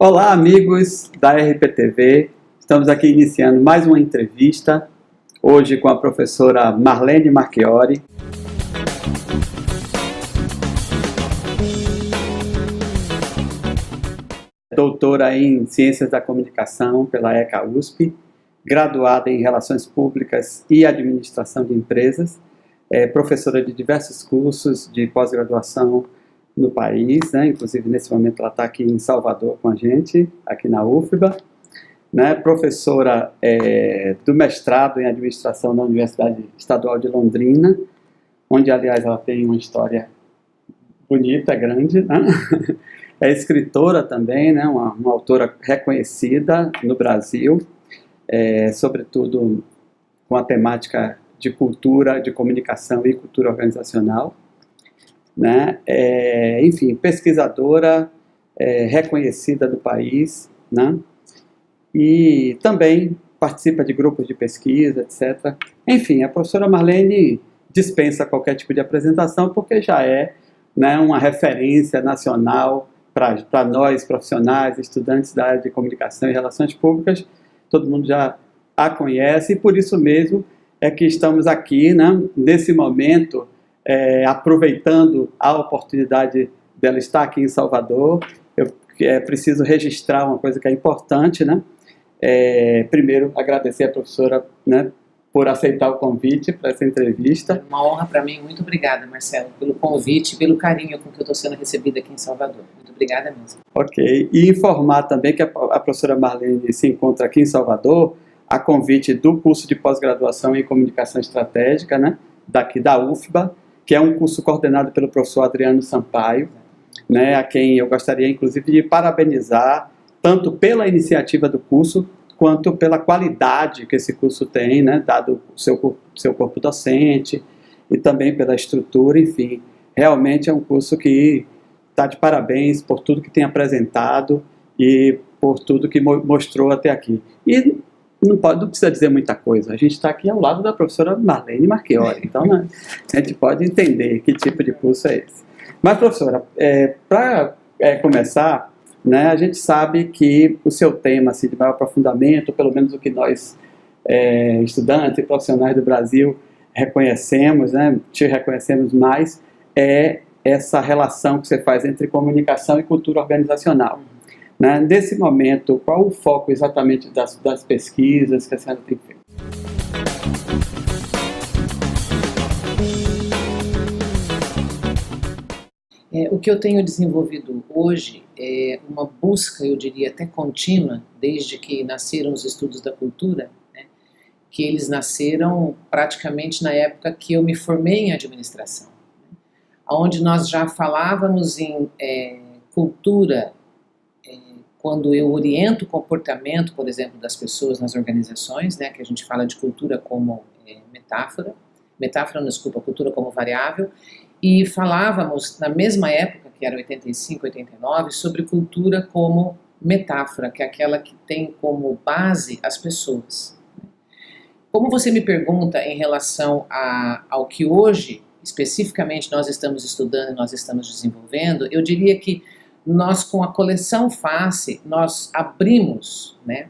Olá, amigos da RPTV. Estamos aqui iniciando mais uma entrevista, hoje com a professora Marlene Marchiori. Doutora em Ciências da Comunicação pela ECA-USP, graduada em Relações Públicas e Administração de Empresas, professora de diversos cursos de pós-graduação no país, né? Inclusive nesse momento ela está aqui em Salvador com a gente, aqui na UFBA, né? Professora do mestrado em administração na Universidade Estadual de Londrina, onde aliás ela tem uma história bonita, grande, né? É escritora também, né? Uma autora reconhecida no Brasil, sobretudo com a temática de cultura, de comunicação e cultura organizacional. Né? Enfim, pesquisadora reconhecida do país, né? E também participa de grupos de pesquisa, etc. Enfim, a professora Marlene dispensa qualquer tipo de apresentação porque já é, né, uma referência nacional para nós, profissionais, estudantes da área de comunicação e relações públicas. Todo mundo já a conhece e por isso mesmo é que estamos aqui, né, nesse momento, aproveitando a oportunidade dela estar aqui em Salvador. Eu preciso registrar uma coisa que é importante, né? Primeiro, agradecer a professora, né, por aceitar o convite para essa entrevista. É uma honra para mim. Muito obrigada, Marcelo, pelo convite, pelo carinho com que eu estou sendo recebida aqui em Salvador. Muito obrigada mesmo. Ok. E informar também que a professora Marlene se encontra aqui em Salvador a convite do curso de pós-graduação em Comunicação Estratégica, né, daqui da UFBA, que é um curso coordenado pelo professor Adriano Sampaio, né, a quem eu gostaria, inclusive, de parabenizar, tanto pela iniciativa do curso, quanto pela qualidade que esse curso tem, né, dado o seu corpo docente, e também pela estrutura, enfim. Realmente é um curso que está de parabéns por tudo que tem apresentado e por tudo que mostrou até aqui. E não precisa dizer muita coisa, a gente está aqui ao lado da professora Marlene Marchiori, então, né, a gente pode entender que tipo de curso é esse. Mas, professora, para começar, né, a gente sabe que o seu tema assim, de maior aprofundamento, pelo menos o que nós, estudantes e profissionais do Brasil, reconhecemos, né, te reconhecemos mais, é essa relação que você faz entre comunicação e cultura organizacional. Né? Nesse momento, qual o foco exatamente das pesquisas que a senhora tem feito? O que eu tenho desenvolvido hoje é uma busca, eu diria até contínua, desde que nasceram os estudos da cultura, né? Que eles nasceram praticamente na época que eu me formei em administração, né? Onde nós já falávamos em cultura. Quando eu oriento o comportamento, por exemplo, das pessoas nas organizações, né, que a gente fala de cultura como cultura como variável, e falávamos na mesma época, que era 85, 89, sobre cultura como metáfora, que é aquela que tem como base as pessoas. Como você me pergunta em relação ao que hoje, especificamente, nós estamos estudando e nós estamos desenvolvendo, eu diria que nós, com a coleção Face, nós abrimos, né,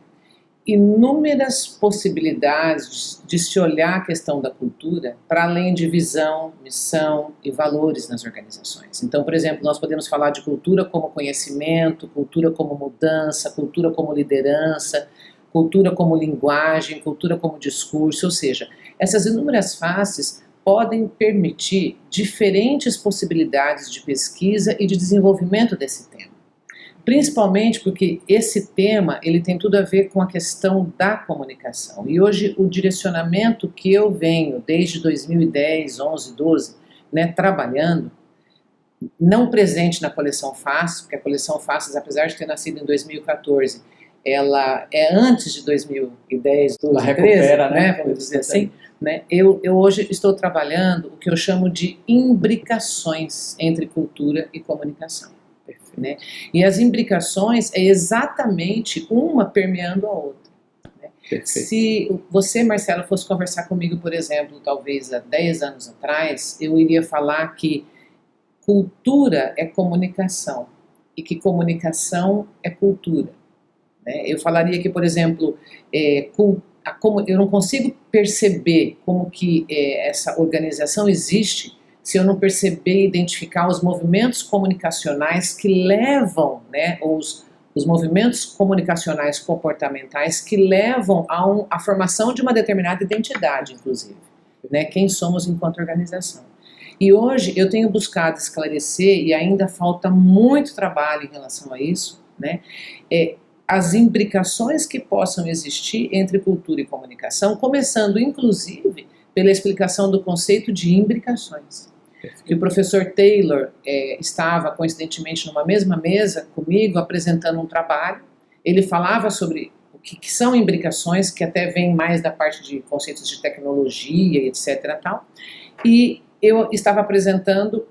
inúmeras possibilidades de se olhar a questão da cultura para além de visão, missão e valores nas organizações. Então, por exemplo, nós podemos falar de cultura como conhecimento, cultura como mudança, cultura como liderança, cultura como linguagem, cultura como discurso, ou seja, essas inúmeras faces podem permitir diferentes possibilidades de pesquisa e de desenvolvimento desse tema. Principalmente porque esse tema ele tem tudo a ver com a questão da comunicação. E hoje o direcionamento que eu venho desde 2010, 11, 12, né, trabalhando, não presente na coleção Faces, porque a coleção Faces, apesar de ter nascido em 2014, ela é antes de 2010, 12, 13, né, vamos dizer assim. Né? Eu hoje estou trabalhando o que eu chamo de imbricações entre cultura e comunicação. né? E as imbricações é exatamente uma permeando a outra. Perfeito. Se você, Marcelo, fosse conversar comigo, por exemplo, talvez há 10 anos atrás, eu iria falar que cultura é comunicação e que comunicação é cultura, né? Eu falaria que, por exemplo, eu não consigo perceber como que essa organização existe se eu não perceber e identificar os movimentos comunicacionais que levam, né, os movimentos comunicacionais comportamentais que levam à formação de uma determinada identidade, inclusive, né, quem somos enquanto organização. E hoje eu tenho buscado esclarecer, e ainda falta muito trabalho em relação a isso, né, as imbricações que possam existir entre cultura e comunicação, começando inclusive pela explicação do conceito de imbricações. Que o professor Taylor estava, coincidentemente, numa mesma mesa comigo, apresentando um trabalho. Ele falava sobre o que são imbricações, que até vem mais da parte de conceitos de tecnologia, etc. Tal. E eu estava apresentando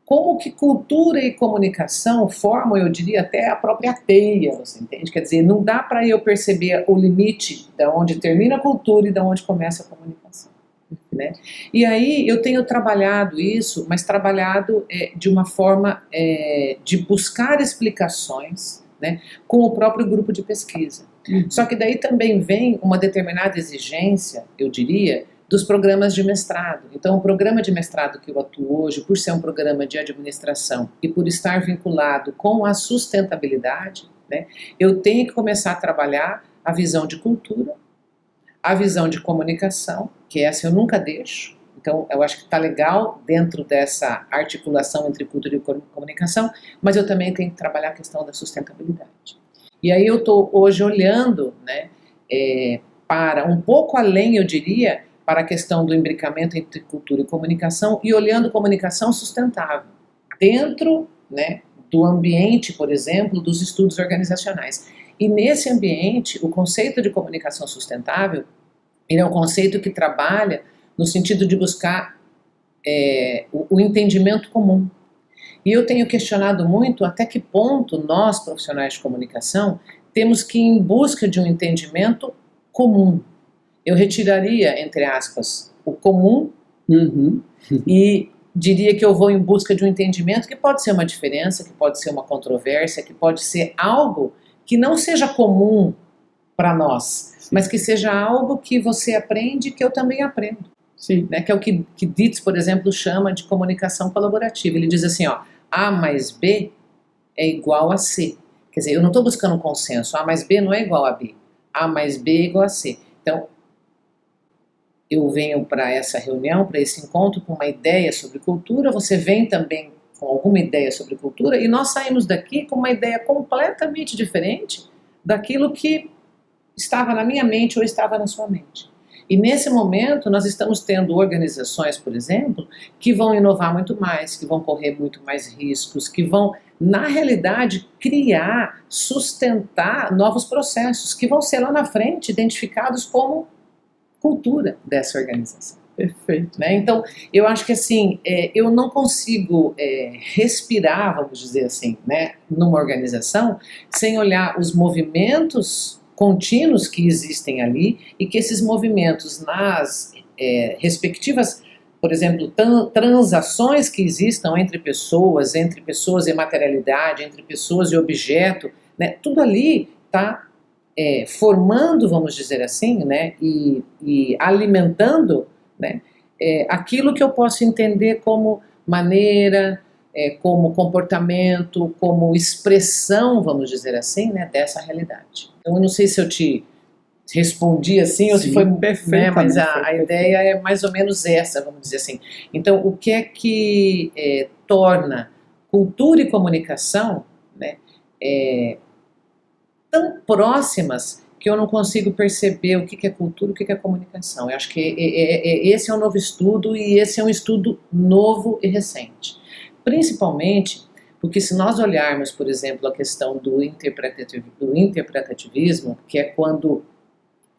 como que cultura e comunicação formam, eu diria, até a própria teia, você entende? Quer dizer, não dá para eu perceber o limite de onde termina a cultura e de onde começa a comunicação. Né? E aí eu tenho trabalhado isso, mas trabalhado de uma forma de buscar explicações, né, com o próprio grupo de pesquisa. Só que daí também vem uma determinada exigência, eu diria, dos programas de mestrado. Então o programa de mestrado que eu atuo hoje, por ser um programa de administração e por estar vinculado com a sustentabilidade, né, eu tenho que começar a trabalhar a visão de cultura, a visão de comunicação, que essa eu nunca deixo. Então, eu acho que está legal dentro dessa articulação entre cultura e comunicação, mas eu também tenho que trabalhar a questão da sustentabilidade. E aí eu estou hoje olhando, né, para um pouco além, eu diria, para a questão do imbricamento entre cultura e comunicação e olhando comunicação sustentável, dentro, né, do ambiente, por exemplo, dos estudos organizacionais. E nesse ambiente, o conceito de comunicação sustentável, ele é um conceito que trabalha no sentido de buscar o entendimento comum. E eu tenho questionado muito até que ponto nós, profissionais de comunicação, temos que ir em busca de um entendimento comum. Eu retiraria, entre aspas, o comum e diria que eu vou em busca de um entendimento que pode ser uma diferença, que pode ser uma controvérsia, que pode ser algo que não seja comum para nós, sim, mas que seja algo que você aprende e que eu também aprendo. Sim. Né? Que é o que Dietz, por exemplo, chama de comunicação colaborativa. Ele diz assim, ó, A mais B é igual a C. Quer dizer, eu não estou buscando consenso, A mais B não é igual a B. A mais B é igual a C. Então, eu venho para essa reunião, para esse encontro, com uma ideia sobre cultura, você vem também com alguma ideia sobre cultura, e nós saímos daqui com uma ideia completamente diferente daquilo que estava na minha mente ou estava na sua mente. E nesse momento nós estamos tendo organizações, por exemplo, que vão inovar muito mais, que vão correr muito mais riscos, que vão, na realidade, criar, sustentar novos processos, que vão ser lá na frente identificados como cultura dessa organização. Perfeito. Né? Então, eu acho que assim, eu não consigo respirar, vamos dizer assim, né, numa organização, sem olhar os movimentos contínuos que existem ali e que esses movimentos nas respectivas, por exemplo, transações que existam entre pessoas e materialidade, entre pessoas e objeto, né, tudo ali está formando, vamos dizer assim, né, e alimentando, né, aquilo que eu posso entender como maneira, como comportamento, como expressão, vamos dizer assim, né, dessa realidade. Então, eu não sei se eu te respondi assim, ou se foi perfeito, né, mas a ideia é mais ou menos essa, vamos dizer assim. Então, o que é que torna cultura e comunicação, né, tão próximas que eu não consigo perceber o que é cultura e o que é comunicação. Eu acho que esse é um novo estudo e esse é um estudo novo e recente. Principalmente porque se nós olharmos, por exemplo, a questão do interpretativismo, que é quando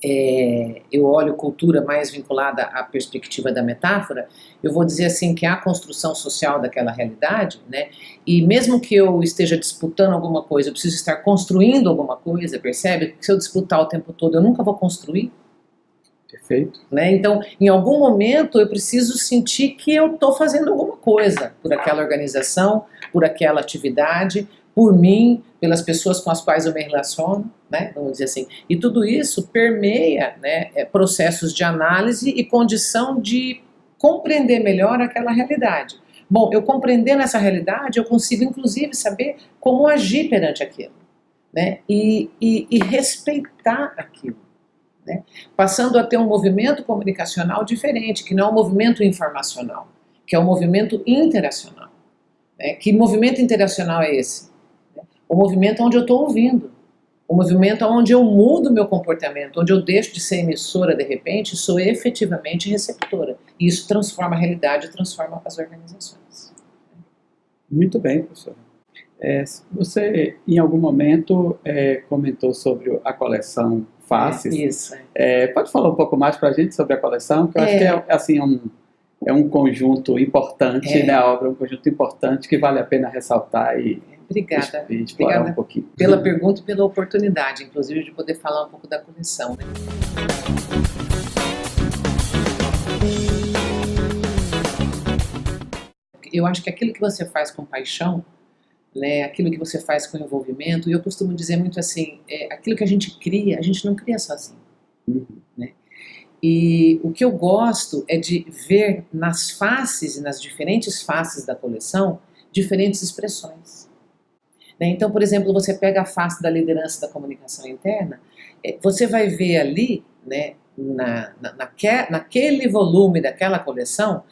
eu olho cultura mais vinculada à perspectiva da metáfora, eu vou dizer assim que há a construção social daquela realidade, né? E mesmo que eu esteja disputando alguma coisa, eu preciso estar construindo alguma coisa, percebe? Porque se eu disputar o tempo todo, eu nunca vou construir. Perfeito. Né? Então, em algum momento, eu preciso sentir que eu estou fazendo alguma coisa por aquela organização, por aquela atividade, por mim, pelas pessoas com as quais eu me relaciono, né? Vamos dizer assim. E tudo isso permeia, né, processos de análise e condição de compreender melhor aquela realidade. Bom, eu compreendendo essa realidade, eu consigo, inclusive, saber como agir perante aquilo, né? E respeitar aquilo. Né? Passando a ter um movimento comunicacional diferente, que não é um movimento informacional, que é um movimento interacional. Né? Que movimento interacional é esse? O movimento onde eu estou ouvindo, o movimento onde eu mudo meu comportamento, onde eu deixo de ser emissora de repente e sou efetivamente receptora. E isso transforma a realidade, transforma as organizações. Muito bem, professora. Você, em algum momento, comentou sobre a coleção Faces. Isso. Pode falar um pouco mais para a gente sobre a coleção? Que eu acho que é assim, um conjunto importante, né? A obra é um conjunto importante que vale a pena ressaltar e Obrigada. Explorar um pouquinho. Pela pergunta e pela oportunidade, inclusive, de poder falar um pouco da coleção. Né? Eu acho que aquilo que você faz com paixão, né, aquilo que você faz com envolvimento, e eu costumo dizer muito assim, aquilo que a gente cria, a gente não cria sozinho. Né? E o que eu gosto é de ver nas faces e nas diferentes faces da coleção, diferentes expressões. Então, por exemplo, você pega a face da liderança da comunicação interna, você vai ver ali, né, naquele volume daquela coleção,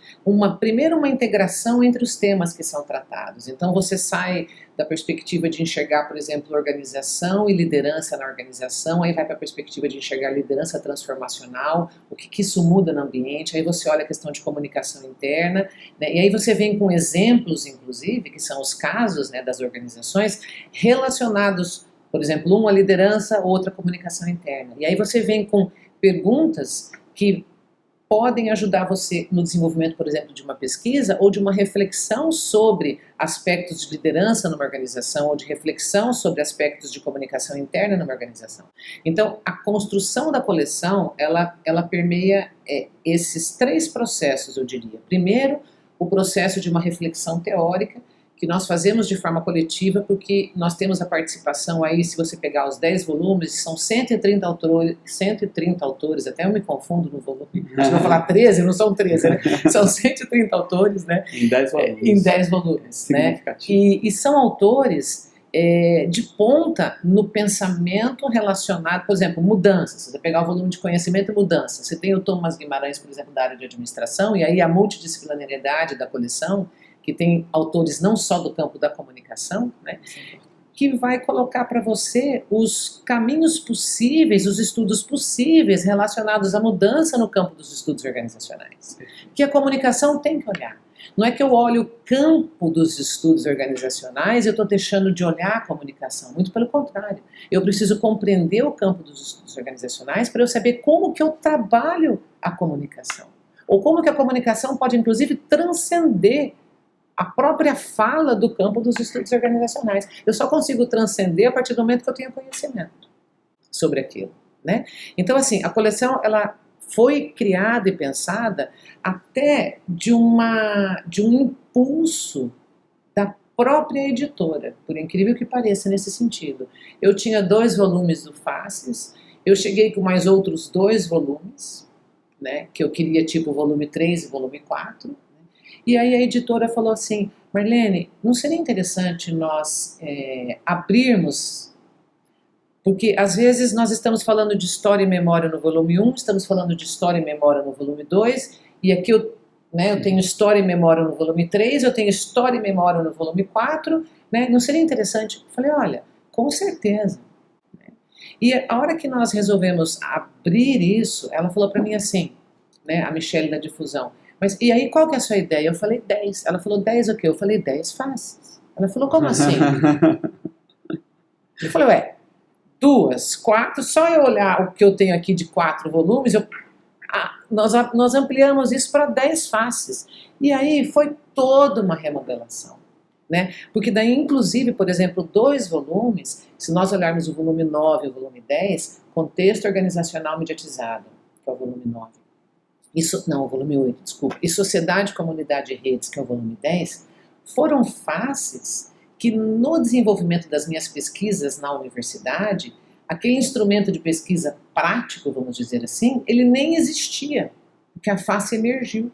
primeiro uma integração entre os temas que são tratados. Então você sai da perspectiva de enxergar, por exemplo, organização e liderança na organização, aí vai para a perspectiva de enxergar liderança transformacional, o que isso muda no ambiente, aí você olha a questão de comunicação interna, né, e aí você vem com exemplos, inclusive, que são os casos, né, das organizações relacionados, por exemplo, uma liderança, outra comunicação interna. E aí você vem com perguntas que podem ajudar você no desenvolvimento, por exemplo, de uma pesquisa ou de uma reflexão sobre aspectos de liderança numa organização ou de reflexão sobre aspectos de comunicação interna numa organização. Então, a construção da coleção, ela permeia esses três processos, eu diria. Primeiro, o processo de uma reflexão teórica, que nós fazemos de forma coletiva, porque nós temos a participação aí, se você pegar os 10 volumes, são 130 autores, até eu me confundo no volume, acho que eu vou falar 13, não são 13, né? São 130 autores, né? Em 10 volumes. Em 10 volumes, né? E são autores de ponta no pensamento relacionado, por exemplo, mudanças. Se você pegar o volume de conhecimento e mudança, você tem o Thomas Guimarães, por exemplo, da área de administração, e aí a multidisciplinariedade da coleção, que tem autores não só do campo da comunicação, né, que vai colocar para você os caminhos possíveis, os estudos possíveis relacionados à mudança no campo dos estudos organizacionais. Que a comunicação tem que olhar. Não é que eu olho o campo dos estudos organizacionais e eu estou deixando de olhar a comunicação, muito pelo contrário. Eu preciso compreender o campo dos estudos organizacionais para eu saber como que eu trabalho a comunicação. Ou como que a comunicação pode, inclusive, transcender a própria fala do campo dos estudos organizacionais. Eu só consigo transcender a partir do momento que eu tenho conhecimento sobre aquilo, né? Então, assim, a coleção, ela foi criada e pensada até de um impulso da própria editora, por incrível que pareça nesse sentido. Eu tinha 2 volumes do Faces, eu cheguei com mais outros 2 volumes, né, que eu queria tipo volume 3 e volume 4, e aí a editora falou assim, Marlene, não seria interessante nós abrirmos, porque às vezes nós estamos falando de história e memória no volume 1, estamos falando de história e memória no volume 2, e aqui eu tenho história e memória no volume 3, eu tenho história e memória no volume 4, né? Não seria interessante? Eu falei, olha, com certeza. E a hora que nós resolvemos abrir isso, ela falou para mim assim, né, a Michelle da Difusão, mas e aí qual que é a sua ideia? Eu falei 10. Ela falou 10 o quê? Eu falei 10 faces. Ela falou, como assim? Eu falei, 2, 4, só eu olhar o que eu tenho aqui de 4 volumes, nós ampliamos isso para 10 faces. E aí foi toda uma remodelação, né? Porque daí, inclusive, por exemplo, 2 volumes, se nós olharmos o volume 9 e o volume 10, contexto organizacional mediatizado, que é o volume 9. O volume 8, desculpa. E sociedade, comunidade e redes, que é o volume 10, foram faces que no desenvolvimento das minhas pesquisas na universidade, aquele instrumento de pesquisa prático, vamos dizer assim, ele nem existia, porque a face emergiu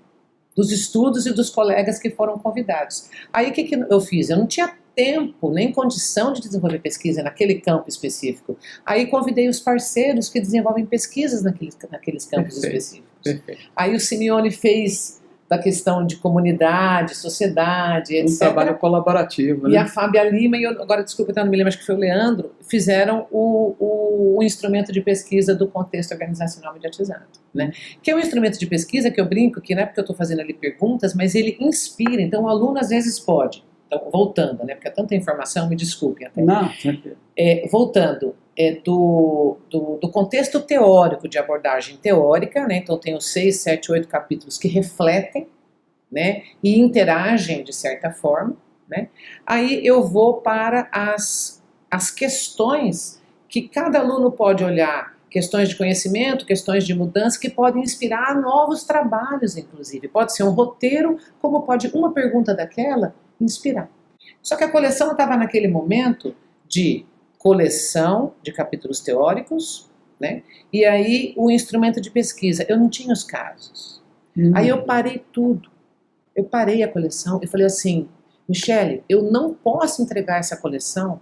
dos estudos e dos colegas que foram convidados. Aí o que eu fiz? Eu não tinha tempo, nem condição de desenvolver pesquisa naquele campo específico. Aí convidei os parceiros que desenvolvem pesquisas naqueles campos específicos. Perfeito. Aí o Simeone fez da questão de comunidade, sociedade, etc. Um trabalho colaborativo, né? E a Fábia Lima, e agora desculpa, eu não me lembro, acho que foi o Leandro, fizeram o instrumento de pesquisa do contexto organizacional mediatizado, né? Que é um instrumento de pesquisa que eu brinco, que não é porque eu estou fazendo ali perguntas, mas ele inspira, então o aluno às vezes pode, então, voltando, né, porque é tanta informação, me desculpem até. Não, voltando, do contexto teórico, de abordagem teórica, né, então tenho 6, 7, 8 capítulos que refletem, né, e interagem de certa forma, né. Aí eu vou para as questões que cada aluno pode olhar, questões de conhecimento, questões de mudança, que podem inspirar novos trabalhos, inclusive. Pode ser um roteiro, como pode uma pergunta daquela inspirar. Só que a coleção estava naquele momento de coleção de capítulos teóricos, né? E aí o instrumento de pesquisa. Eu não tinha os casos. Aí eu parei tudo. Eu parei a coleção e falei assim, Michele, eu não posso entregar essa coleção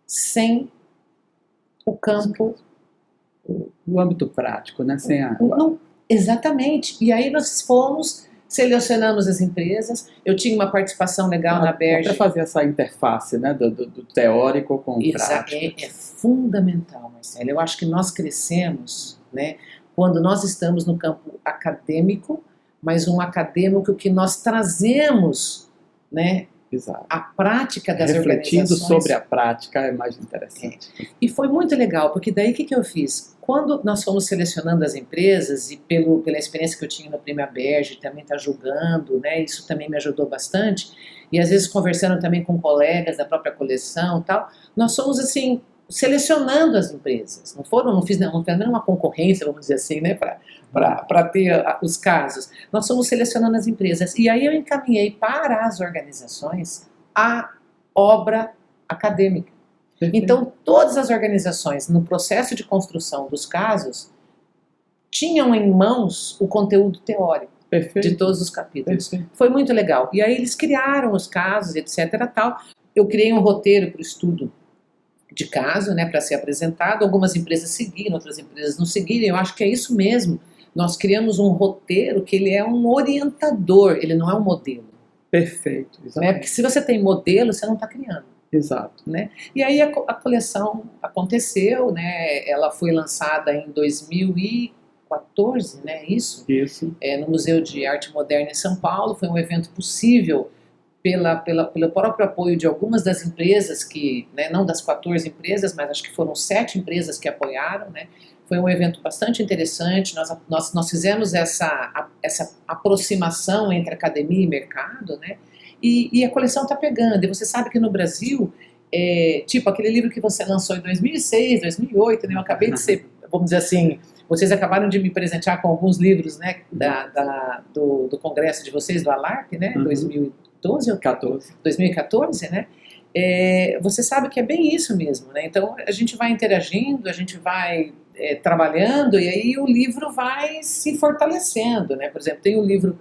sem o campo... O âmbito prático, né? Sem Não, exatamente. E aí nós fomos... Selecionamos as empresas, eu tinha uma participação legal na Berge. Para fazer essa interface, né, do teórico com o prático. É fundamental, Marcelo. Eu acho que nós crescemos, né, quando nós estamos no campo acadêmico, mas um acadêmico que nós trazemos, né, Exato. a prática das refletindo organizações. Sobre a prática é mais interessante. E foi muito legal, porque daí o que eu fiz? Quando nós fomos selecionando as empresas, e pela experiência que eu tinha no Prêmio Berge, também está julgando, né, isso também me ajudou bastante, e às vezes conversando também com colegas da própria coleção e tal, nós fomos assim, selecionando as empresas, não fiz nenhuma concorrência, vamos dizer assim, né, para ter os casos. Nós fomos selecionando as empresas, e aí eu encaminhei para as organizações a obra acadêmica. Então, todas as organizações, no processo de construção dos casos, tinham em mãos o conteúdo teórico de todos os capítulos. Foi muito legal. E aí eles criaram os casos, etc. Tal. Eu criei um roteiro para o estudo de caso, né, para ser apresentado. Algumas empresas seguiram, outras empresas não seguiram. Eu acho que é isso mesmo. Nós criamos um roteiro que ele é um orientador, ele não é um modelo. Perfeito. Né? Porque se você tem modelo, você não está criando. Exato. Né? E aí a coleção aconteceu, né? Ela foi lançada em 2014, né? Isso. No Museu de Arte Moderna em São Paulo. Foi um evento possível pelo próprio apoio de algumas das empresas que, né, não das 14 empresas, mas acho que foram 7 empresas que apoiaram, né? Foi um evento bastante interessante. Nós fizemos essa aproximação entre academia e mercado, né? E a coleção está pegando. E você sabe que no Brasil, tipo aquele livro que você lançou em 2006, 2008, né? Eu acabei de ser, vamos dizer assim, vocês acabaram de me presentear com alguns livros, né? Do congresso de vocês, do ALARP, né? 2012 ou 2014, né? Você sabe que é bem isso mesmo, né? Então a gente vai interagindo, a gente vai trabalhando, e aí o livro vai se fortalecendo, né? Por exemplo, tem o livro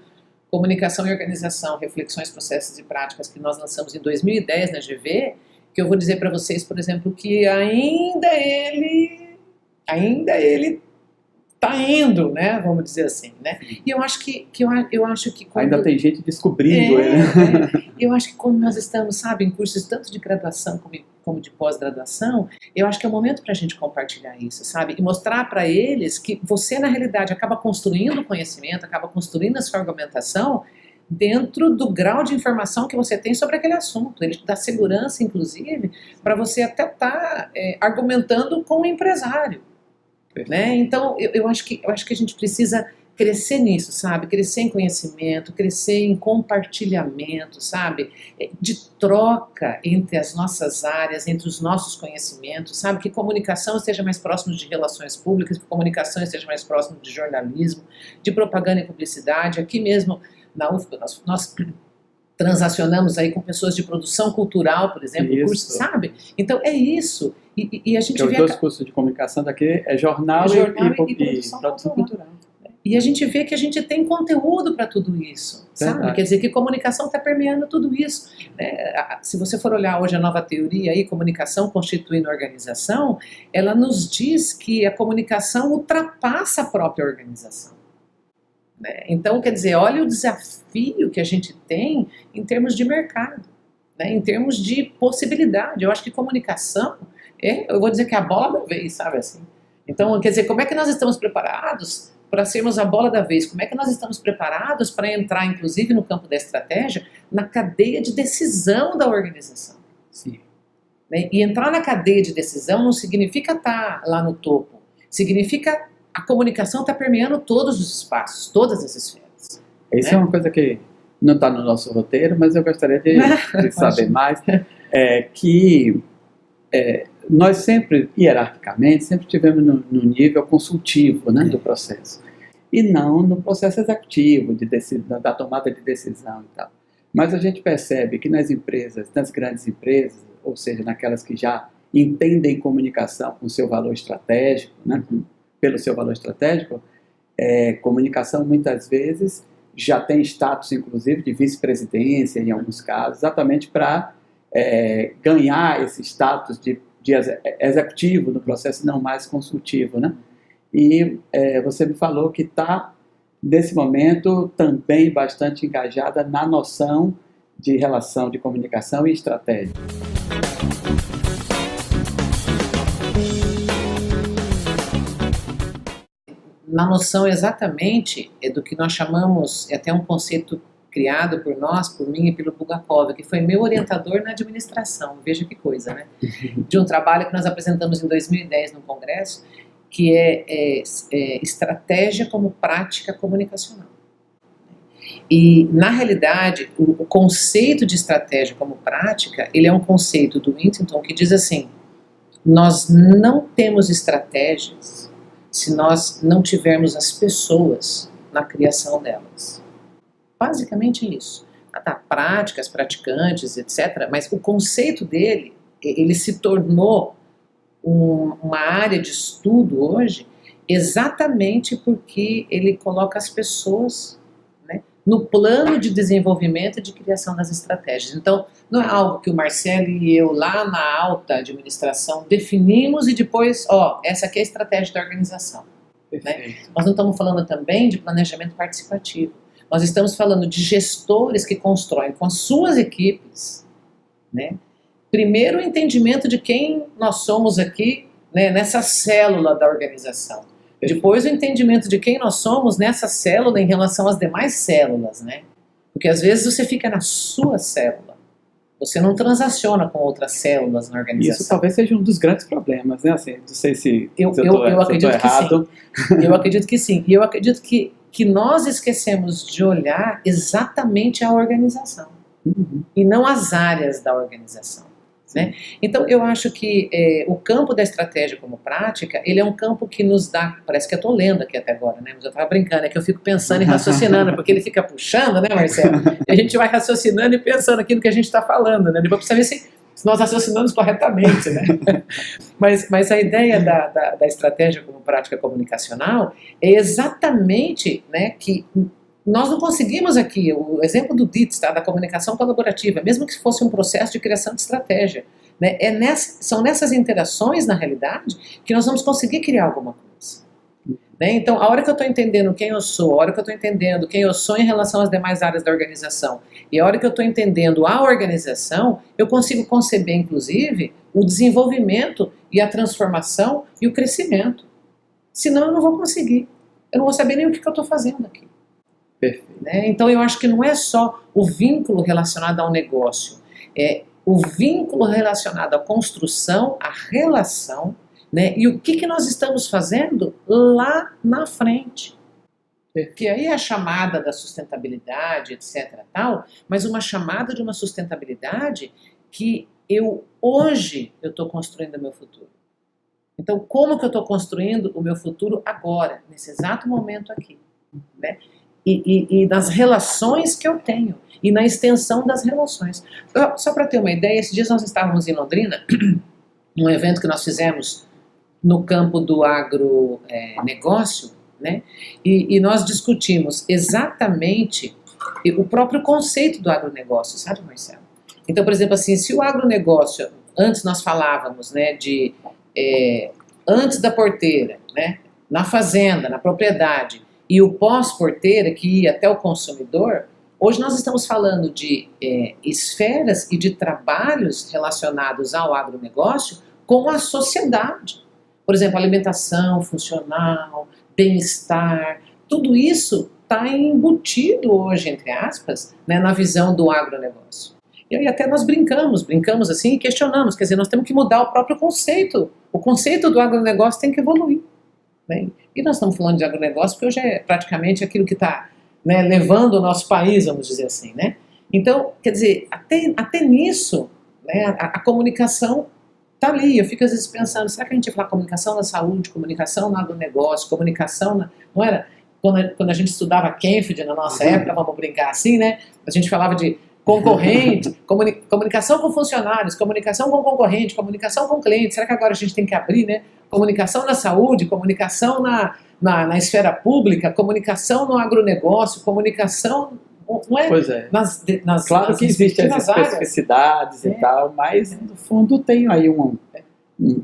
Comunicação e Organização, Reflexões, Processos e Práticas, que nós lançamos em 2010 na GV, que eu vou dizer para vocês, por exemplo, que ainda ele está indo, né, vamos dizer assim, né, e eu acho que quando, ainda tem gente descobrindo ele. Eu acho que quando nós estamos, sabe, em cursos tanto de graduação como de pós-graduação, eu acho que é o momento para a gente compartilhar isso, sabe, e mostrar para eles que você, na realidade, acaba construindo o conhecimento, acaba construindo a sua argumentação dentro do grau de informação que você tem sobre aquele assunto. Ele te dá segurança, inclusive, para você até estar argumentando com o empresário. Né? Então, eu acho que a gente precisa crescer nisso, sabe? Crescer em conhecimento, crescer em compartilhamento, sabe? De troca entre as nossas áreas, entre os nossos conhecimentos, sabe? Que comunicação esteja mais próximo de relações públicas, que comunicação esteja mais próximo de jornalismo, de propaganda e publicidade. Aqui mesmo, na UFBA, nós transacionamos aí com pessoas de produção cultural, por exemplo, curso, sabe? Então, é isso. E a gente vê... Os dois cursos de comunicação daqui é jornal e produção cultural. E a gente vê que a gente tem conteúdo para tudo isso, sabe? Quer dizer, que comunicação está permeando tudo isso. Né? Se você for olhar hoje a nova teoria aí, comunicação constituindo organização, ela nos diz que a comunicação ultrapassa a própria organização. Né? Então, quer dizer, olha o desafio que a gente tem em termos de mercado, né? Em termos de possibilidade. Eu acho que comunicação, eu vou dizer que é a bola da vez, sabe assim? Então, quer dizer, como é que nós estamos preparados para sermos a bola da vez? Como é que nós estamos preparados para entrar, inclusive, no campo da estratégia, na cadeia de decisão da organização? Sim. Né? E entrar na cadeia de decisão não significa estar lá no topo, significa a comunicação está permeando todos os espaços, todas as esferas. Isso é uma coisa que não está no nosso roteiro, mas eu gostaria de saber mais, nós sempre, hierarquicamente, sempre tivemos no nível consultivo, né, do processo, e não no processo executivo, da tomada de decisão e tal. Mas a gente percebe que nas empresas, nas grandes empresas, ou seja, naquelas que já entendem comunicação com seu valor estratégico, né, pelo seu valor estratégico, comunicação muitas vezes já tem status, inclusive, de vice-presidência em alguns casos, exatamente para ganhar esse status de executivo no processo, não mais consultivo, né? E você me falou que está, nesse momento, também bastante engajada na noção de relação de comunicação e estratégia. Na noção exatamente do que nós chamamos, até um conceito criado por nós, por mim e pelo Bulgakov, que foi meu orientador na administração, veja que coisa, né? De um trabalho que nós apresentamos em 2010 no Congresso, que é estratégia como prática comunicacional. E, na realidade, o conceito de estratégia como prática, ele é um conceito do Huntington que diz assim: nós não temos estratégias se nós não tivermos as pessoas na criação delas. Basicamente isso. Práticas, praticantes, etc. Mas o conceito dele, ele se tornou uma área de estudo hoje exatamente porque ele coloca as pessoas, né, no plano de desenvolvimento e de criação das estratégias. Então, não é algo que o Marcelo e eu, lá na alta administração, definimos e depois, essa aqui é a estratégia da organização. Né? Nós não estamos falando também de planejamento participativo. Nós estamos falando de gestores que constroem com as suas equipes, né, primeiro o entendimento de quem nós somos aqui, né, nessa célula da organização. Depois o entendimento de quem nós somos nessa célula em relação às demais células, né? Porque às vezes você fica na sua célula, você não transaciona com outras células na organização. Isso talvez seja um dos grandes problemas, né? Assim, não sei se eu acredito que sim. Eu acredito que sim. E eu acredito que nós esquecemos de olhar exatamente a organização, e não as áreas da organização. Né? Então, eu acho que o campo da estratégia como prática, ele é um campo que nos dá, parece que eu estou lendo aqui até agora, né? Mas eu estava brincando, é que eu fico pensando e raciocinando, porque ele fica puxando, né, Marcelo? E a gente vai raciocinando e pensando aqui no que a gente está falando, né? Depois precisa ver se nós raciocinamos corretamente, né? Mas a ideia da estratégia como prática comunicacional é exatamente, né, que nós não conseguimos aqui, o exemplo do DITS, tá, da comunicação colaborativa, mesmo que fosse um processo de criação de estratégia, né, são nessas interações, na realidade, que nós vamos conseguir criar alguma coisa. Né? Então, a hora que eu estou entendendo quem eu sou, a hora que eu estou entendendo quem eu sou em relação às demais áreas da organização, e a hora que eu estou entendendo a organização, eu consigo conceber, inclusive, o desenvolvimento e a transformação e o crescimento. Senão eu não vou conseguir. Eu não vou saber nem o que eu estou fazendo aqui. Perfeito. Né? Então eu acho que não é só o vínculo relacionado ao negócio, é o vínculo relacionado à construção, à relação, né? E o que nós estamos fazendo lá na frente. Que aí é a chamada da sustentabilidade, etc. Tal, mas uma chamada de uma sustentabilidade que hoje eu estou construindo o meu futuro. Então, como que eu estou construindo o meu futuro agora, nesse exato momento aqui, né? E nas relações que eu tenho, e na extensão das relações. Só para ter uma ideia, esses dias nós estávamos em Londrina, num evento que nós fizemos no campo do agronegócio, né? E nós discutimos exatamente o próprio conceito do agronegócio, sabe, Marcelo? Então, por exemplo, assim, se o agronegócio, antes nós falávamos, né, de antes da porteira, né, na fazenda, na propriedade, e o pós-porteira, que ia até o consumidor, hoje nós estamos falando de esferas e de trabalhos relacionados ao agronegócio com a sociedade. Por exemplo, alimentação funcional, bem-estar, tudo isso está embutido hoje, entre aspas, né, na visão do agronegócio. E aí até nós brincamos assim e questionamos, quer dizer, nós temos que mudar o próprio conceito. O conceito do agronegócio tem que evoluir. Né? E nós estamos falando de agronegócio porque hoje é praticamente aquilo que está, né, levando o nosso país, vamos dizer assim. Né? Então, quer dizer, até nisso, né, a comunicação está ali. Eu fico às vezes pensando, será que a gente ia falar comunicação na saúde, comunicação no agronegócio, comunicação não era? Quando a gente estudava Kenfield na nossa época, vamos brincar assim, né? A gente falava de concorrente, comunicação com funcionários, comunicação com concorrente, comunicação com cliente. Será que agora a gente tem que abrir, né? Comunicação na saúde, comunicação na esfera pública, comunicação no agronegócio, meio, não é? Pois é. Claro que existem as especificidades e tal, mas no fundo tem aí um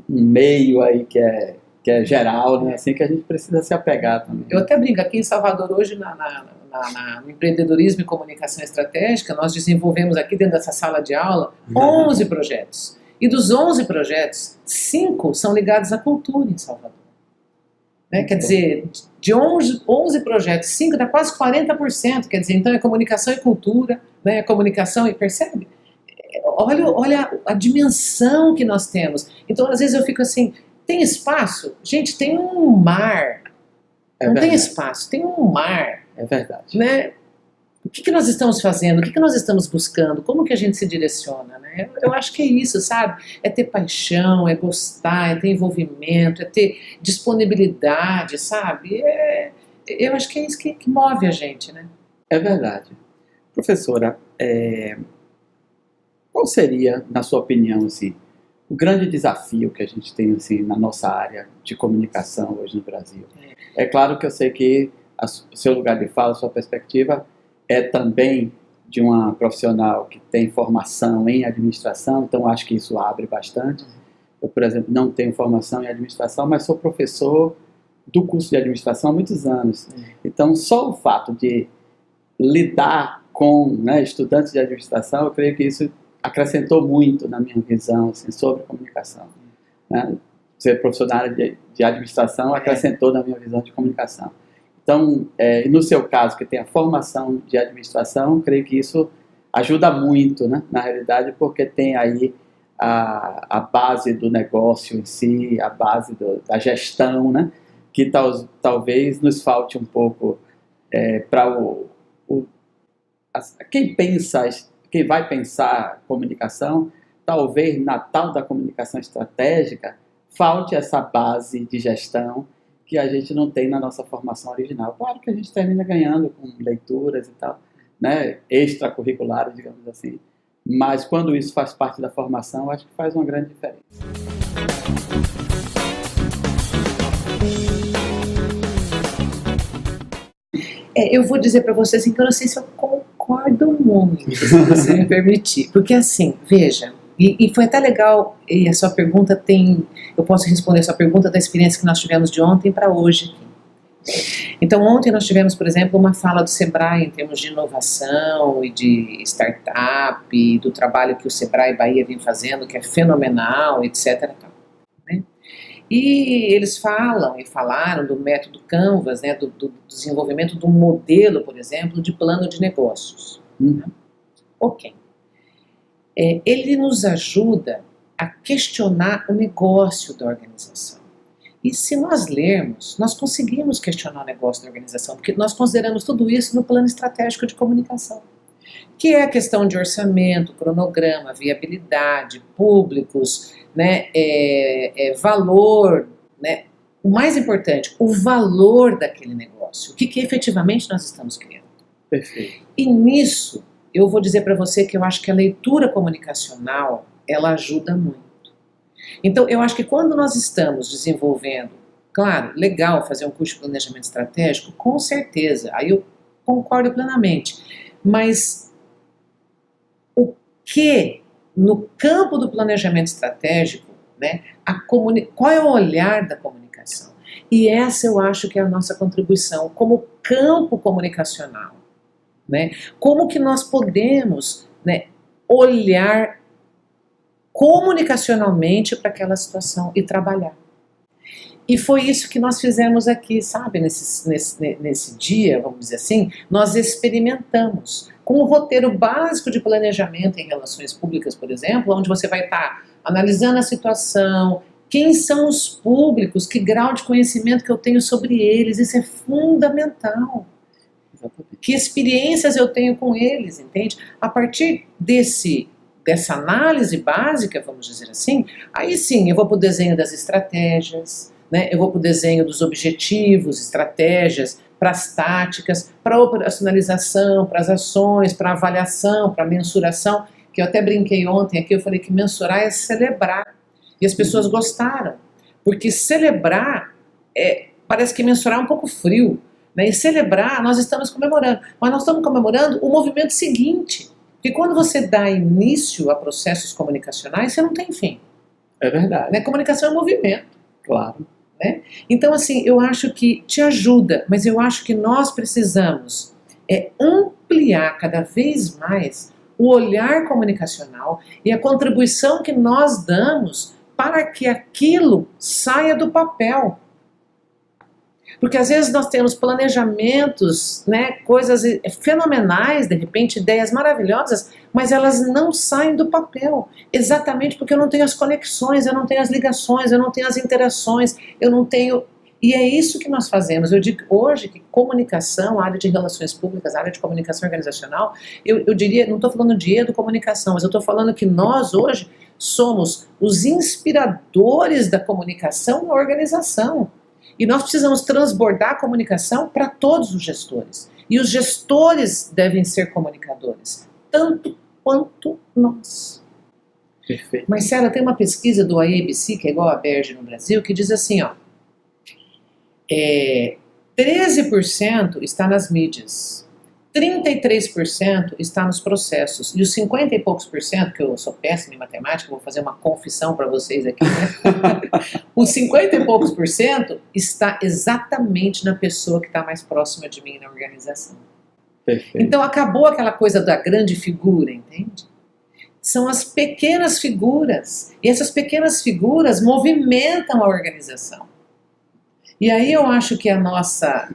meio aí que é geral, né? Assim que a gente precisa se apegar também. Eu até brinco, aqui em Salvador hoje, no empreendedorismo e comunicação estratégica, nós desenvolvemos aqui dentro dessa sala de aula 11 projetos. E dos 11 projetos, 5 são ligados à cultura em Salvador. Né? Quer dizer, de 11 projetos, 5 dá quase 40%. Quer dizer, então é comunicação e cultura, né? Comunicação e percebe? Olha a dimensão que nós temos. Então, às vezes eu fico assim, tem espaço? Gente, tem um mar. Não tem espaço, tem um mar. É verdade. Né? O que nós estamos fazendo? O que nós estamos buscando? Como que a gente se direciona? Né? Eu acho que é isso, sabe? É ter paixão, é gostar, é ter envolvimento, é ter disponibilidade, sabe? Eu acho que é isso que move a gente, né? É verdade. Professora, qual seria, na sua opinião, assim, o grande desafio que a gente tem assim, na nossa área de comunicação hoje no Brasil? É claro que eu sei que o seu lugar de fala, a sua perspectiva é também de uma profissional que tem formação em administração, então acho que isso abre bastante. Eu, por exemplo, não tenho formação em administração, mas sou professor do curso de administração há muitos anos. Então, só o fato de lidar com, né, estudantes de administração, eu creio que isso acrescentou muito na minha visão assim, sobre comunicação. Né? Ser professor da área de administração acrescentou na minha visão de comunicação. Então, no seu caso, que tem a formação de administração, creio que isso ajuda muito, né, na realidade, porque tem aí a base do negócio em si, a base da gestão, né, que talvez nos falte um pouco para quem vai pensar comunicação, talvez na tal da comunicação estratégica, falte essa base de gestão que a gente não tem na nossa formação original. Claro que a gente termina ganhando com leituras e tal, né, extracurriculares, digamos assim, mas quando isso faz parte da formação, acho que faz uma grande diferença. Eu vou dizer para vocês assim, que eu não sei se eu concordo muito, se você me permitir, porque assim, veja, e foi até legal, e a sua pergunta eu posso responder a sua pergunta da experiência que nós tivemos de ontem para hoje. Então ontem nós tivemos, por exemplo, uma fala do Sebrae em termos de inovação e de startup, e do trabalho que o Sebrae Bahia vem fazendo, que é fenomenal, etc. Né? E eles falam e falaram do método Canvas, né, do desenvolvimento de um modelo, por exemplo, de plano de negócios. Ok. Ele nos ajuda a questionar o negócio da organização. E se nós lermos, nós conseguimos questionar o negócio da organização, porque nós consideramos tudo isso no plano estratégico de comunicação, que é a questão de orçamento, cronograma, viabilidade, públicos, né, valor, né, o mais importante, o valor daquele negócio, o que efetivamente nós estamos criando. Perfeito. E nisso, eu vou dizer para você que eu acho que a leitura comunicacional, ela ajuda muito. Então, eu acho que quando nós estamos desenvolvendo, claro, legal fazer um curso de planejamento estratégico, com certeza, aí eu concordo plenamente, mas o que no campo do planejamento estratégico, né, qual é o olhar da comunicação? E essa eu acho que é a nossa contribuição como campo comunicacional, né? Como que nós podemos, né, olhar comunicacionalmente para aquela situação e trabalhar. E foi isso que nós fizemos aqui, sabe, nesse dia, vamos dizer assim, nós experimentamos com um roteiro básico de planejamento em relações públicas, por exemplo, onde você vai estar analisando a situação, quem são os públicos, que grau de conhecimento que eu tenho sobre eles, isso é fundamental. Que experiências eu tenho com eles, entende? A partir dessa análise básica, vamos dizer assim, aí sim eu vou para o desenho das estratégias, né? Eu vou para o desenho dos objetivos, estratégias, para as táticas, para a operacionalização, para as ações, para a avaliação, para a mensuração, que eu até brinquei ontem aqui, eu falei que mensurar é celebrar, e as pessoas gostaram, porque celebrar, parece que mensurar é um pouco frio, né? E celebrar, nós estamos comemorando, mas nós estamos comemorando o movimento seguinte, porque quando você dá início a processos comunicacionais, você não tem fim. É verdade. Né? Comunicação é movimento. Claro. Né? Então, assim, eu acho que te ajuda, mas eu acho que nós precisamos ampliar cada vez mais o olhar comunicacional e a contribuição que nós damos para que aquilo saia do papel. Porque às vezes nós temos planejamentos, né, coisas fenomenais, de repente, ideias maravilhosas, mas elas não saem do papel, exatamente porque eu não tenho as conexões, eu não tenho as ligações, eu não tenho as interações, eu não tenho... E é isso que nós fazemos. Eu digo hoje que comunicação, área de relações públicas, área de comunicação organizacional, eu diria, não estou falando de educomunicação, mas eu estou falando que nós hoje somos os inspiradores da comunicação na organização. E nós precisamos transbordar a comunicação para todos os gestores. E os gestores devem ser comunicadores, tanto quanto nós. Perfeito. Marcela, tem uma pesquisa do IABC, que é igual a Berge no Brasil, que diz assim, 13% está nas mídias, 33% está nos processos, e os 50 e poucos por cento, que eu sou péssima em matemática, vou fazer uma confissão para vocês aqui, né? Os 50 e poucos por cento está exatamente na pessoa que está mais próxima de mim na organização. Perfeito. Então acabou aquela coisa da grande figura, entende? São as pequenas figuras, e essas pequenas figuras movimentam a organização. E aí eu acho que a nossa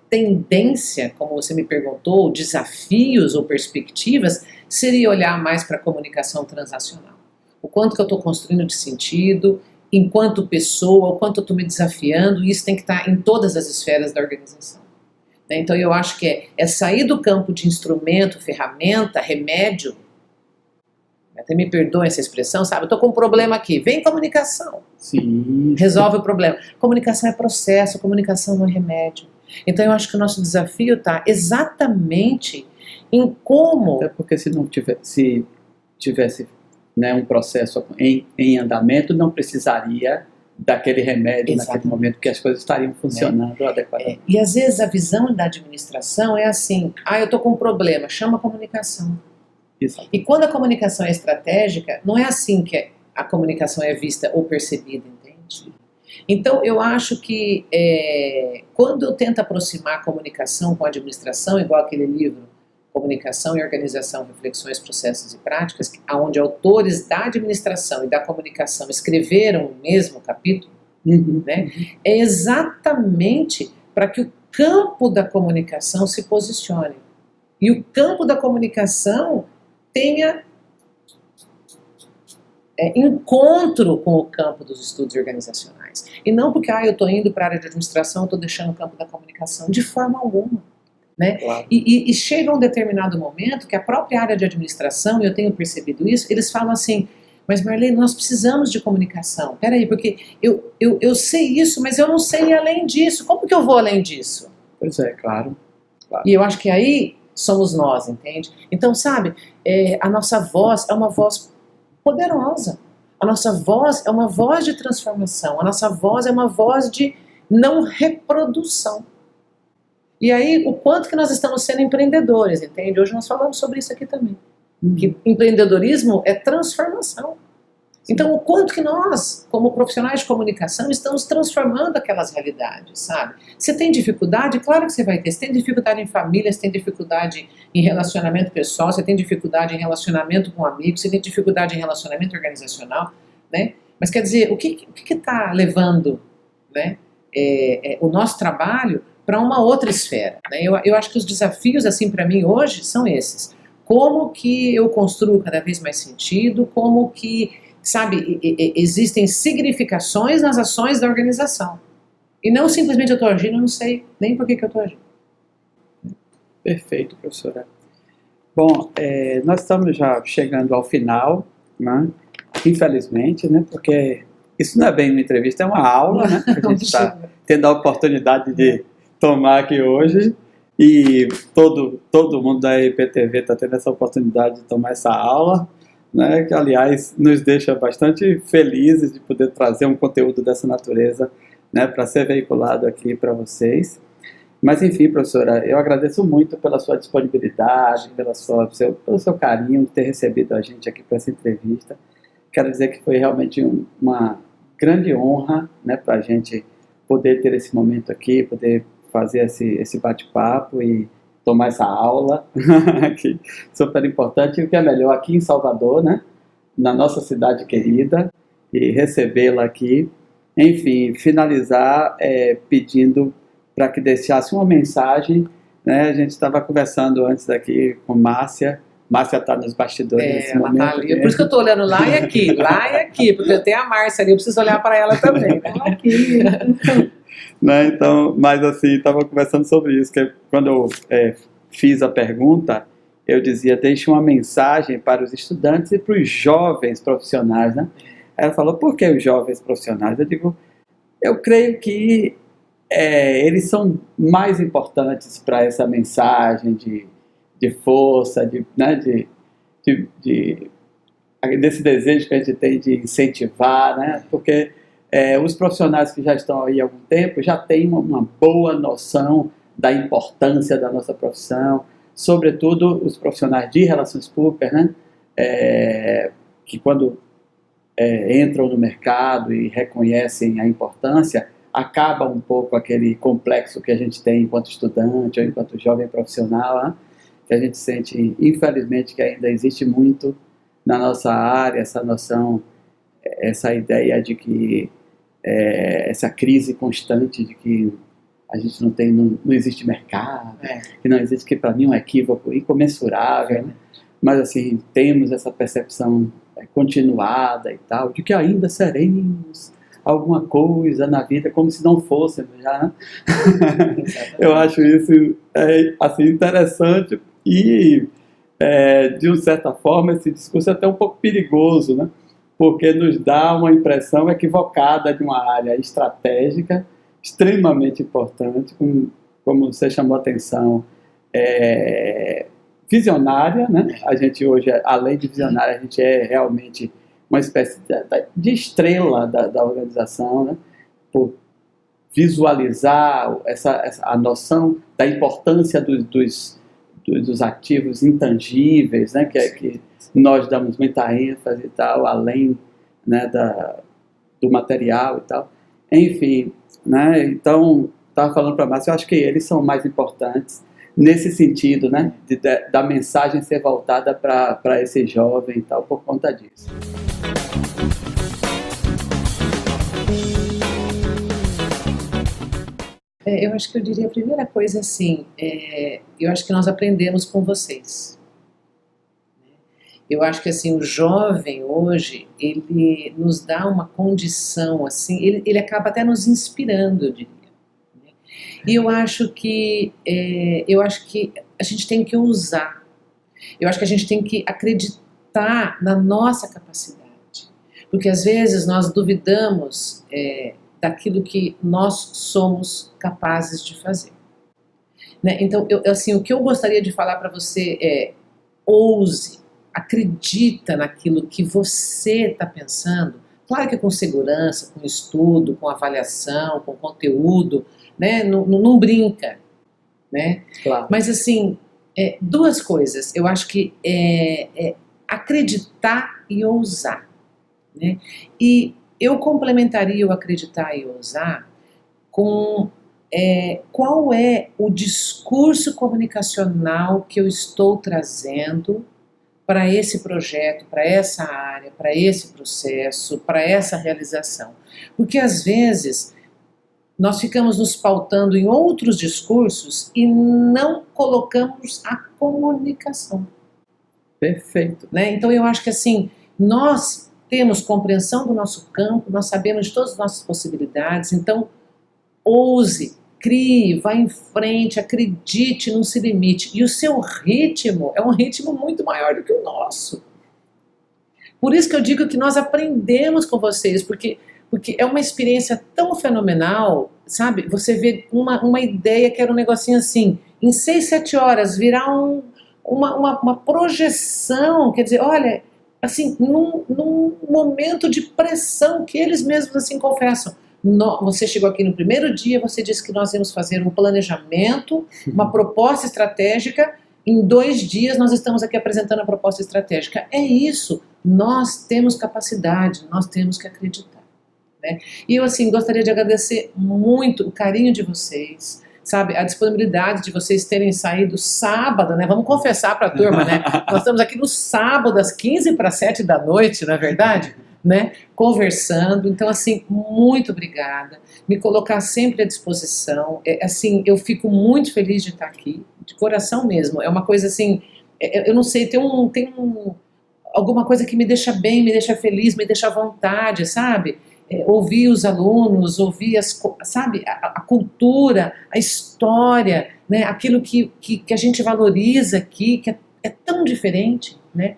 tendência, como você me perguntou, desafios ou perspectivas, seria olhar mais para a comunicação transacional. O quanto que eu estou construindo de sentido, enquanto pessoa, o quanto eu estou me desafiando, e isso tem que estar em todas as esferas da organização. Então eu acho que é sair do campo de instrumento, ferramenta, remédio, até me perdoem essa expressão, sabe? Eu estou com um problema aqui, vem comunicação. Sim. Resolve o problema. Comunicação é processo, comunicação não é remédio. Então eu acho que o nosso desafio está exatamente em como... Até porque se tivesse né, um processo em andamento, não precisaria daquele remédio naquele momento, que as coisas estariam funcionando adequadamente. E às vezes a visão da administração é assim, eu estou com um problema, chama a comunicação. Exato. E quando a comunicação é estratégica, não é assim que a comunicação é vista ou percebida, entende? Então, eu acho que quando eu tento aproximar a comunicação com a administração, igual aquele livro, Comunicação e Organização, Reflexões, Processos e Práticas, onde autores da administração e da comunicação escreveram o mesmo capítulo, né, é exatamente para que o campo da comunicação se posicione. E o campo da comunicação tenha encontro com o campo dos estudos organizacionais. E não porque eu estou indo para a área de administração, eu estou deixando o campo da comunicação, de forma alguma. Né? Claro. E chega um determinado momento que a própria área de administração, e eu tenho percebido isso, eles falam assim, mas Marlene, nós precisamos de comunicação. Peraí, porque eu sei isso, mas eu não sei ir além disso. Como que eu vou além disso? Pois é, claro. E eu acho que aí somos nós, entende? Então, sabe, a nossa voz é uma voz poderosa. A nossa voz é uma voz de transformação. A nossa voz é uma voz de não reprodução. E aí, o quanto que nós estamos sendo empreendedores, entende? Hoje nós falamos sobre isso aqui também. Que empreendedorismo é transformação. Então, o quanto que nós, como profissionais de comunicação, estamos transformando aquelas realidades, sabe? Você tem dificuldade? Claro que você vai ter. Você tem dificuldade em família, você tem dificuldade em relacionamento pessoal, você tem dificuldade em relacionamento com amigos, você tem dificuldade em relacionamento organizacional, né? Mas quer dizer, o que está levando, né, o nosso trabalho para uma outra esfera, né? Eu acho que os desafios, assim, para mim hoje são esses. Como que eu construo cada vez mais sentido, como que, sabe, existem significações nas ações da organização. E não simplesmente eu estou agindo, eu não sei nem por que eu estou agindo. Perfeito, professora. Bom, nós estamos já chegando ao final, né? Infelizmente, né? Porque isso não é bem uma entrevista, é uma aula, né? Que a gente está tendo a oportunidade de tomar aqui hoje. E todo mundo da IPTV está tendo essa oportunidade de tomar essa aula, né, que, aliás, nos deixa bastante felizes de poder trazer um conteúdo dessa natureza, né, para ser veiculado aqui para vocês. Mas, enfim, professora, eu agradeço muito pela sua disponibilidade, pelo seu carinho de ter recebido a gente aqui para essa entrevista. Quero dizer que foi realmente uma grande honra, né, para a gente poder ter esse momento aqui, poder fazer esse bate-papo e tomar essa aula, que super importante, e o que é melhor aqui em Salvador, né, na nossa cidade querida, e recebê-la aqui. Enfim, finalizar pedindo para que deixasse uma mensagem, né, a gente estava conversando antes daqui com Márcia está nos bastidores nesse momento. Tá ali. Por isso que eu estou olhando lá e aqui, porque eu tenho a Márcia ali, eu preciso olhar para ela também. Aqui. Né, então, mas assim, estava conversando sobre isso, que quando eu fiz a pergunta, eu dizia, deixe uma mensagem para os estudantes e para os jovens profissionais, né? Aí ela falou, por que os jovens profissionais? Eu digo, eu creio que eles são mais importantes para essa mensagem de força, desse desejo que a gente tem de incentivar, né? Porque os profissionais que já estão aí há algum tempo já têm uma boa noção da importância da nossa profissão, sobretudo os profissionais de relações públicas, né? Que quando entram no mercado e reconhecem a importância, acaba um pouco aquele complexo que a gente tem enquanto estudante ou enquanto jovem profissional, né? Que a gente sente, infelizmente, que ainda existe muito na nossa área, essa noção, essa ideia de que essa crise constante de que a gente não existe mercado, que não existe, que para mim é um equívoco incomensurável, né? Mas assim, temos essa percepção continuada e tal, de que ainda seremos alguma coisa na vida, como se não fôssemos já, né? Eu acho isso assim, interessante e, de uma certa forma, esse discurso é até um pouco perigoso, né? Porque nos dá uma impressão equivocada de uma área estratégica, extremamente importante, como você chamou a atenção, visionária, né? A gente hoje, além de visionária, a gente é realmente uma espécie de estrela da organização, né? Por visualizar a noção da importância dos ativos intangíveis, né? Que nós damos muita ênfase e tal, além, né, do material e tal. Enfim, né? Então, estava falando para a Márcia, eu acho que eles são mais importantes, nesse sentido, né, da mensagem ser voltada para esse jovem e tal, por conta disso. Eu acho que eu diria a primeira coisa assim, eu acho que nós aprendemos com vocês. Eu acho que assim, o jovem hoje, ele nos dá uma condição assim, ele acaba até nos inspirando, eu diria. Né? E eu acho que a gente tem que usar. Eu acho que a gente tem que acreditar na nossa capacidade. Porque às vezes nós duvidamos daquilo que nós somos capazes de fazer. Né? Então, assim, o que eu gostaria de falar para você é: ouse, acredita naquilo que você está pensando, claro que com segurança, com estudo, com avaliação, com conteúdo, né? Não brinca, né? Claro. Mas assim, duas coisas, eu acho que acreditar e ousar, né? E eu complementaria o acreditar e ousar com qual é o discurso comunicacional que eu estou trazendo para esse projeto, para essa área, para esse processo, para essa realização. Porque às vezes nós ficamos nos pautando em outros discursos e não colocamos a comunicação. Perfeito. Né? Então eu acho que assim, nós temos compreensão do nosso campo, nós sabemos de todas as nossas possibilidades, então ouse, crie, vá em frente, acredite, não se limite. E o seu ritmo é um ritmo muito maior do que o nosso. Por isso que eu digo que nós aprendemos com vocês, porque é uma experiência tão fenomenal, sabe? Você vê uma ideia que era um negocinho assim, em 6, 7 horas, virar uma projeção, quer dizer, olha, assim, num momento de pressão que eles mesmos assim confessam. Você chegou aqui no primeiro dia, você disse que nós íamos fazer um planejamento, uma proposta estratégica. Em 2 dias nós estamos aqui apresentando a proposta estratégica. É isso, nós temos capacidade, nós temos que acreditar. Né? E eu assim gostaria de agradecer muito o carinho de vocês, sabe, a disponibilidade de vocês terem saído sábado, né? Vamos confessar para a turma, né? Nós estamos aqui no sábado às 6:45 da noite, não é verdade? Né, conversando, então assim, muito obrigada, me colocar sempre à disposição, assim, eu fico muito feliz de estar aqui, de coração mesmo, é uma coisa assim, eu não sei, tem alguma coisa que me deixa bem, me deixa feliz, me deixa à vontade, sabe, ouvir os alunos, ouvir sabe, a cultura, a história, né, aquilo que a gente valoriza aqui, que é tão diferente, né,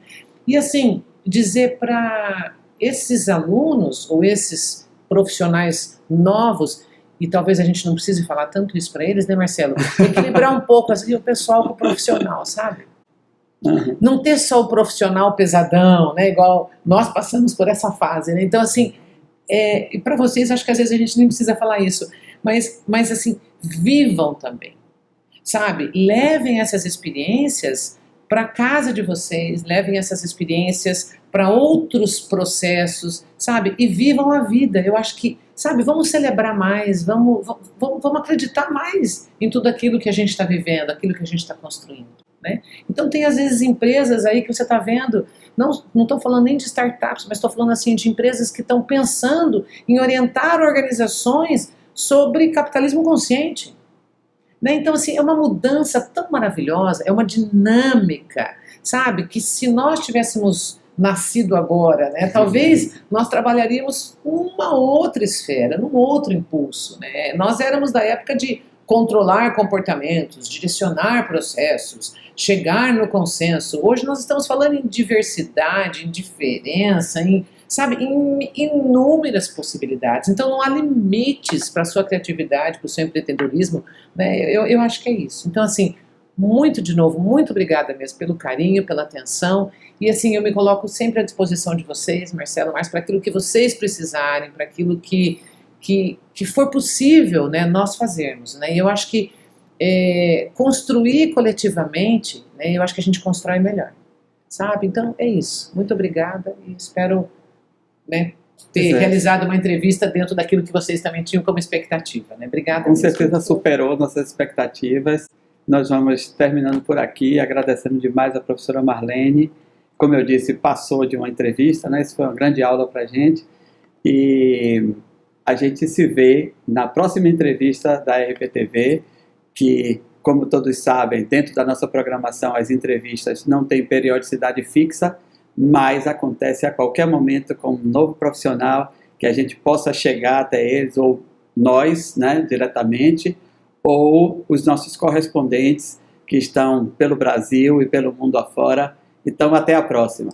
e assim, dizer para esses alunos ou esses profissionais novos, e talvez a gente não precise falar tanto isso para eles, né, Marcelo? Equilibrar um pouco assim, o pessoal com o profissional, sabe? Uhum. Não ter só o profissional pesadão, né, igual nós passamos por essa fase, né? Então assim, e para vocês acho que às vezes a gente nem precisa falar isso, mas assim, vivam também, sabe? Levem essas experiências para casa de vocês, levem essas experiências para outros processos, sabe? E vivam a vida. Eu acho que, sabe, vamos celebrar mais, vamos acreditar mais em tudo aquilo que a gente está vivendo, aquilo que a gente está construindo, né? Então tem às vezes empresas aí que você está vendo, não estou falando nem de startups, mas estou falando assim de empresas que estão pensando em orientar organizações sobre capitalismo consciente. Né? Então, assim, é uma mudança tão maravilhosa, é uma dinâmica, sabe? Que se nós tivéssemos nascido agora, né, talvez nós trabalharíamos numa outra esfera, num outro impulso. Né? Nós éramos da época de controlar comportamentos, direcionar processos, chegar no consenso. Hoje nós estamos falando em diversidade, em diferença, sabe, em inúmeras possibilidades. Então não há limites para a sua criatividade, para o seu empreendedorismo, né? Eu acho que é isso. Então assim, de novo, muito obrigada mesmo pelo carinho, pela atenção, e assim, eu me coloco sempre à disposição de vocês, Marcelo, mais para aquilo que vocês precisarem, para aquilo que for possível, né, nós fazermos, né? E eu acho que construir coletivamente, né, eu acho que a gente constrói melhor, sabe? Então é isso, muito obrigada e espero, né, ter realizado uma entrevista dentro daquilo que vocês também tinham como expectativa, né? Obrigada. Com certeza superou nossas expectativas nós vamos terminando por aqui, agradecendo demais a professora Marlene. Como eu disse, passou de uma entrevista, né? Isso foi uma grande aula para a gente. E a gente se vê na próxima entrevista da RPTV, que, como todos sabem, dentro da nossa programação, as entrevistas não têm periodicidade fixa, mas acontece a qualquer momento com um novo profissional, que a gente possa chegar até eles, ou nós, né, diretamente, ou os nossos correspondentes que estão pelo Brasil e pelo mundo afora. Então, até a próxima.